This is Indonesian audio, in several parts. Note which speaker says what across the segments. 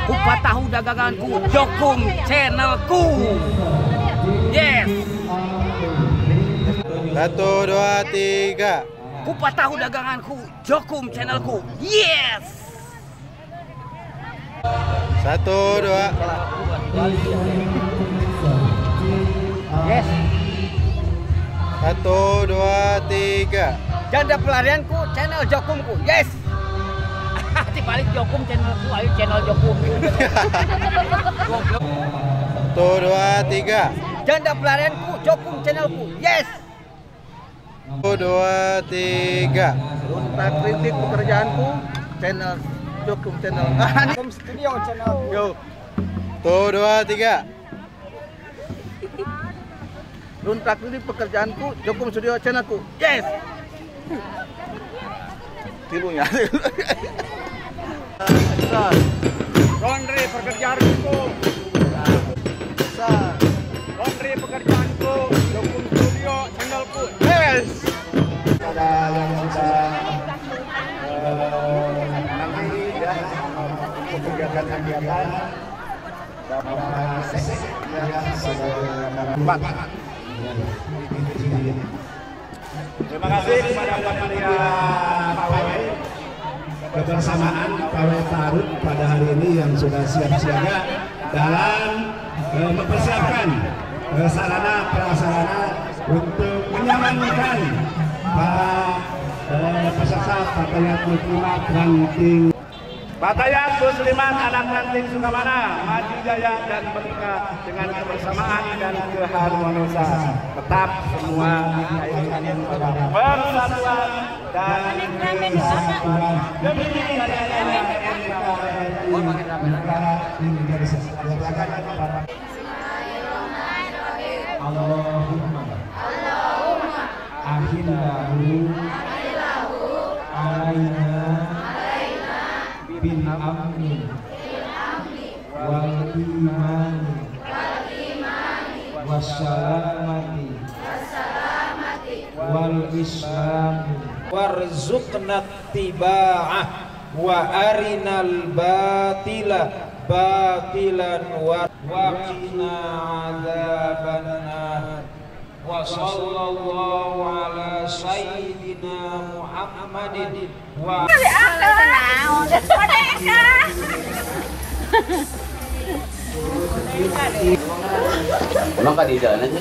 Speaker 1: Kupat tahu daganganku, Jokum channelku. Yes.
Speaker 2: 1, 2, 3.
Speaker 1: Kupat tahu daganganku, Jokum channelku. Yes.
Speaker 2: 1, 2.
Speaker 1: Yes.
Speaker 2: 1, 2, 3.
Speaker 1: Janda pelarianku, channel Jokumku. Yes. Dibalik Jokum channelku, ayo channel Jokum.
Speaker 2: 1, 2, 3.
Speaker 1: Janda pelarianku, Jokum channelku. Yes.
Speaker 2: 1, 2, 3.
Speaker 1: Untuk kritik pekerjaanku, channel Jokum channel. Jokum Studio channel. Yo.
Speaker 2: 1, 2, 3.
Speaker 1: Untuk kritik pekerjaanku, Jokum Studio channelku. Yes. Tilunya. Laundry pekerjaanku. Laundry pekerjaanku, Jokum Studio channelku. Yes.
Speaker 3: Pada yang sudah nanti ya untuk kegiatan-kegiatan Bapak Sesek yang sudah terima kasih kepada panitia pawai kebersamaan pawai Tarut pada hari ini yang sudah siap siaga dalam mempersiapkan sarana prasarana untuk menyamankan para peserta Batalion Muslimat Ranting. Batalion Muslimat Anak Ranting Sukamana maju jaya dan berkah dengan kebersamaan dan keharmonisan. Tetap semua dikaitkan pada persatuan dan kesatuan demi negara Allahumma ahillahu alaina bil amni wal imani wassalamati wal islami warzuqna tiba'ah wa arinal batila batilan wa qina adzabannar. Wa sallallahu ala sayyidina Muhammadin wa
Speaker 4: emang kan di jalan aja.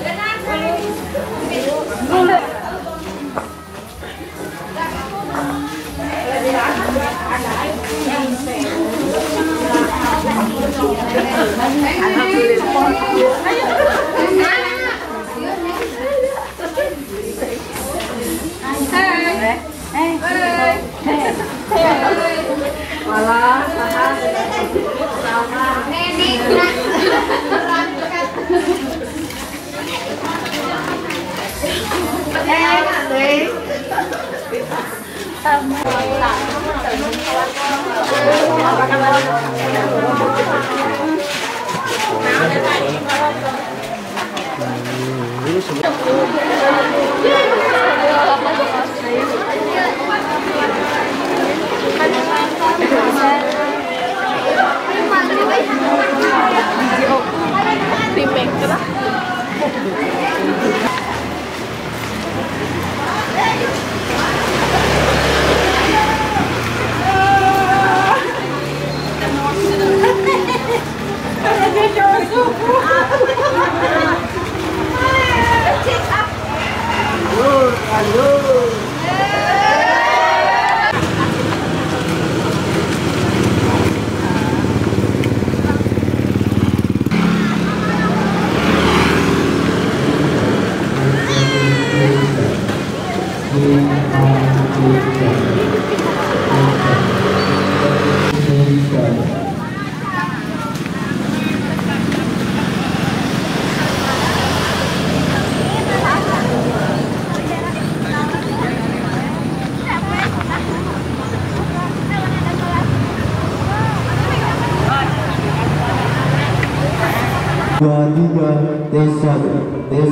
Speaker 3: Dua tiga tes satu tes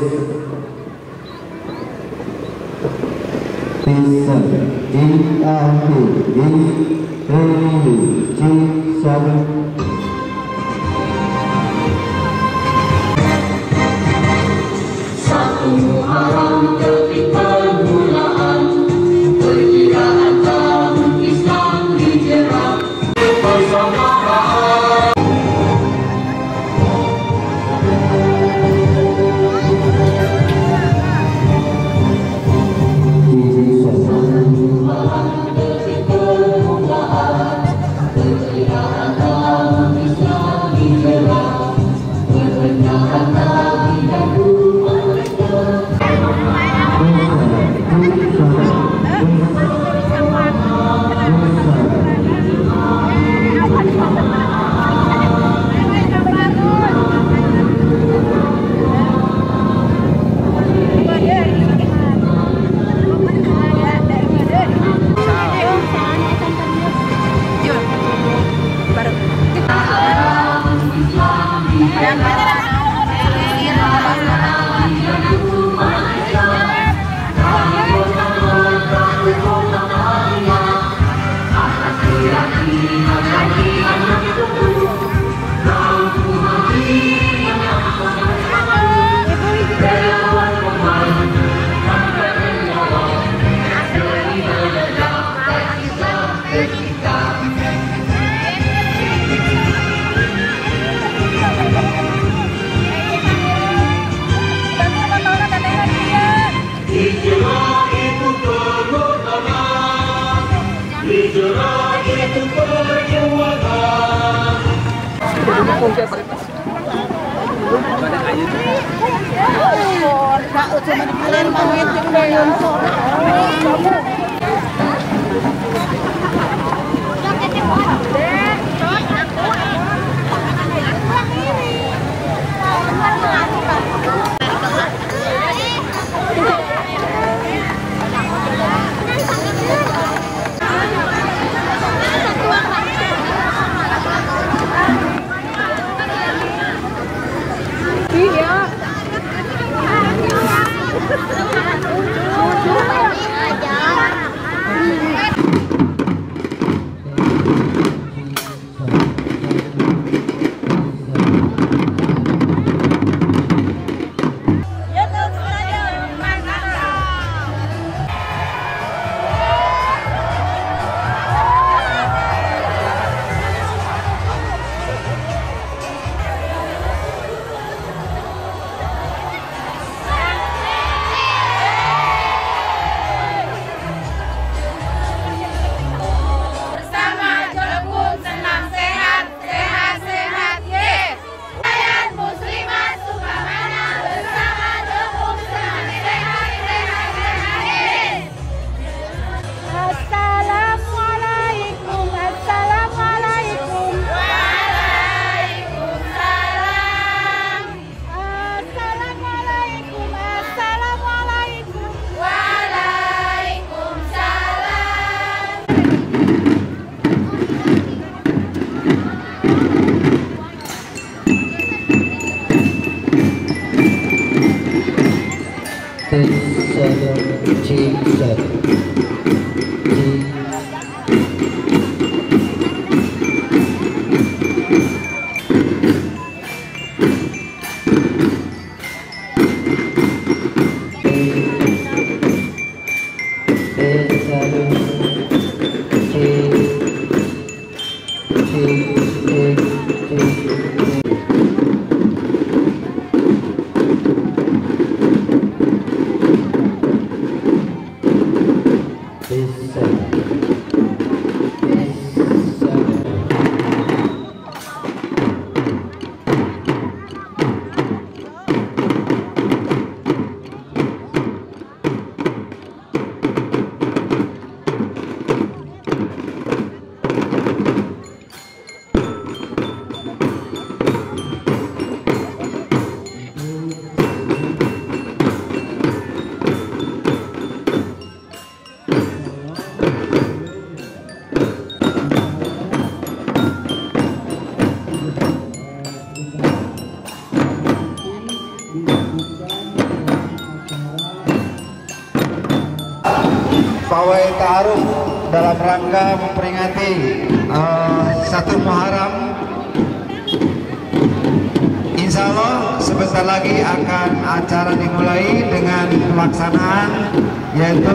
Speaker 3: satu in akhir in cik satu
Speaker 5: pawai ta'aruf dalam rangka memperingati 1 Muharram. Insya Allah sebentar sebentar lagi akan acara dimulai dengan pelaksanaan yaitu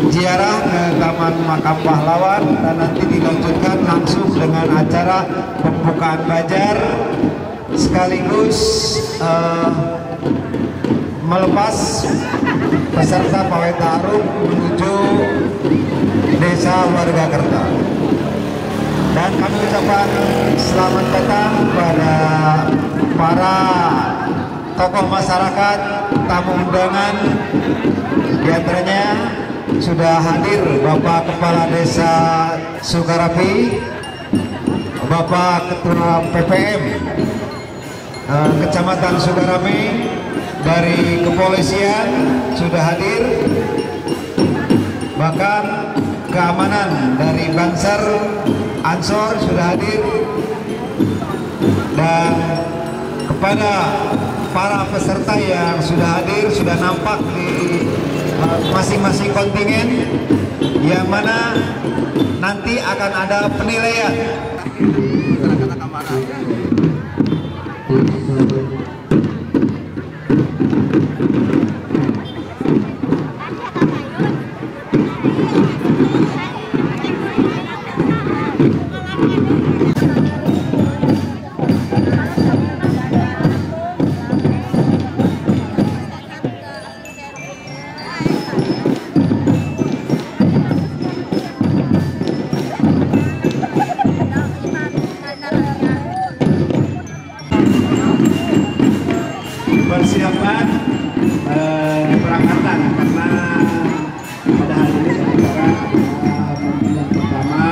Speaker 5: ziarah ke Taman Makam Pahlawan dan nanti dilanjutkan langsung dengan acara pembukaan Bajar sekaligus melepas peserta pawai ta'aruf menuju desa warga Kerta. Dan kami ucapkan selamat datang kepada para tokoh masyarakat, tamu undangan, di antaranya sudah hadir Bapak Kepala Desa Sukarapi, Bapak Ketua PPM Kecamatan Sukarame, dari kepolisian sudah hadir, bahkan keamanan dari Bansar Ansor sudah hadir, dan kepada para peserta yang sudah hadir sudah nampak di masing-masing kontingen, yang mana nanti akan ada penilaian. Persiapan perangkatan karena pada hari ini acara yang pertama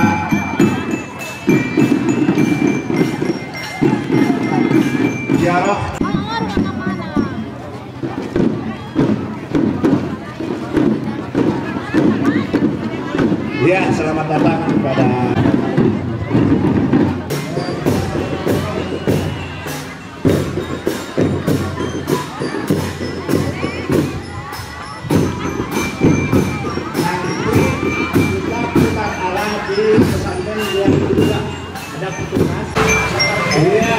Speaker 5: ziarah. Ya, selamat datang kepada pesantren yang kedua ada petugas. Iya.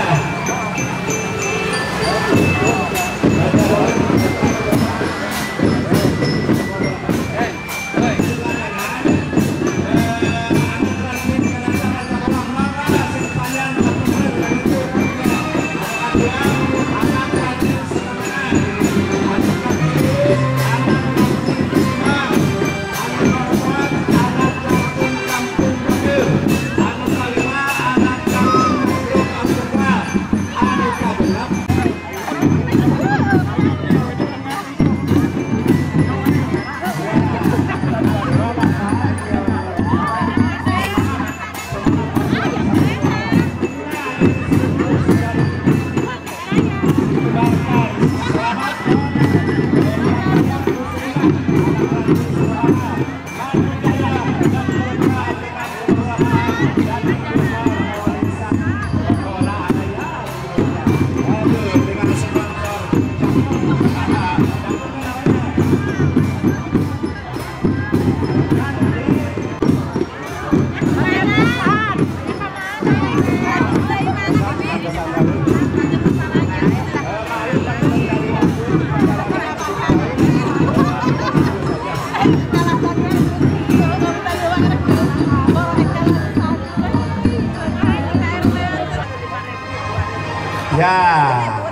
Speaker 5: Ya,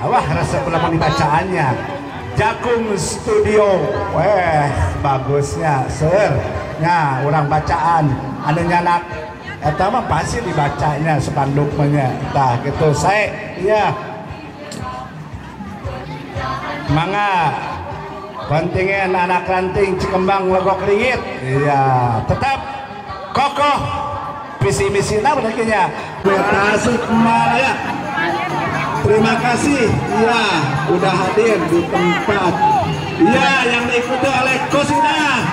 Speaker 5: wah rasa pulang bacaannya. Jakung Studio, weh bagusnya, ser. Nah, orang bacaan, ada nyanak. Eta mah pasti dibacanya spanduknya. Tah gitu saya, iya. Mangga kontingen anak ranting Cikembang Legok Ringit. Iya, tetap kokoh visi misinya benarnya. Tasikmalaya. Terima kasih, ya udah hadir di tempat. Ya, yang diikuti oleh Kosina.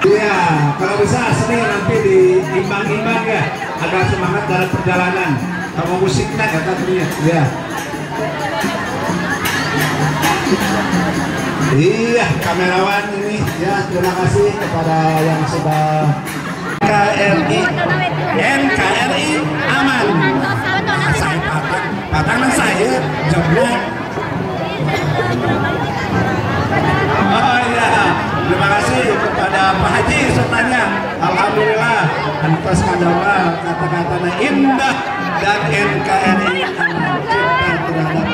Speaker 5: Ya, kalau bisa sini nanti diimbang-imbang ya, agar semangat dalam perjalanan. Sama musiknya ya katanya. Ya. Iya, kamerawan ini. Ya, terima kasih kepada yang sudah NKRI aman. Patangan saya jeblok antos kadawal kata-katanya indah dan NKRI aman cinta terhadap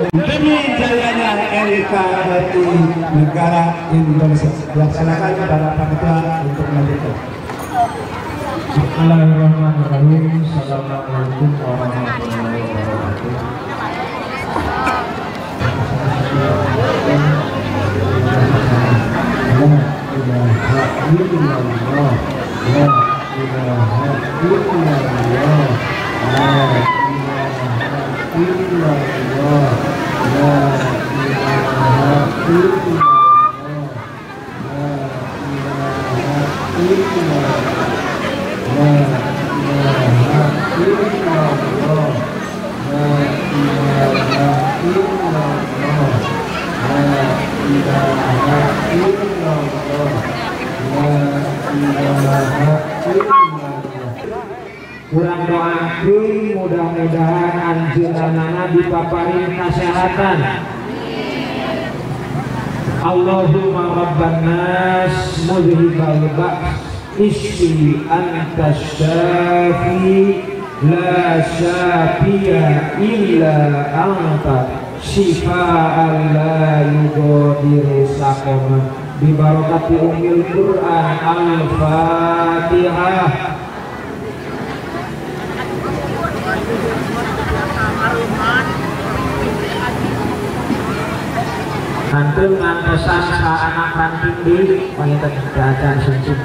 Speaker 5: demi jayanya NKRI negara Indonesia. Silakan para panitia untuk melanjutkan.
Speaker 3: Bismillahirrahmanirrahim. Assalamualaikum warahmatullahi wabarakatuh. Kurang doakeun mudah-mudahan anjeunna dipaparin kesehatan. Allahumma rabban nas mudhibal ba's isfi anta syafi la syafiya illa anta shifaan la yughadiru saqama bi barakati ummil Qur'an al-Fatihah. Hantu ngantosan sa anak ranting di wanita kerajaan suci.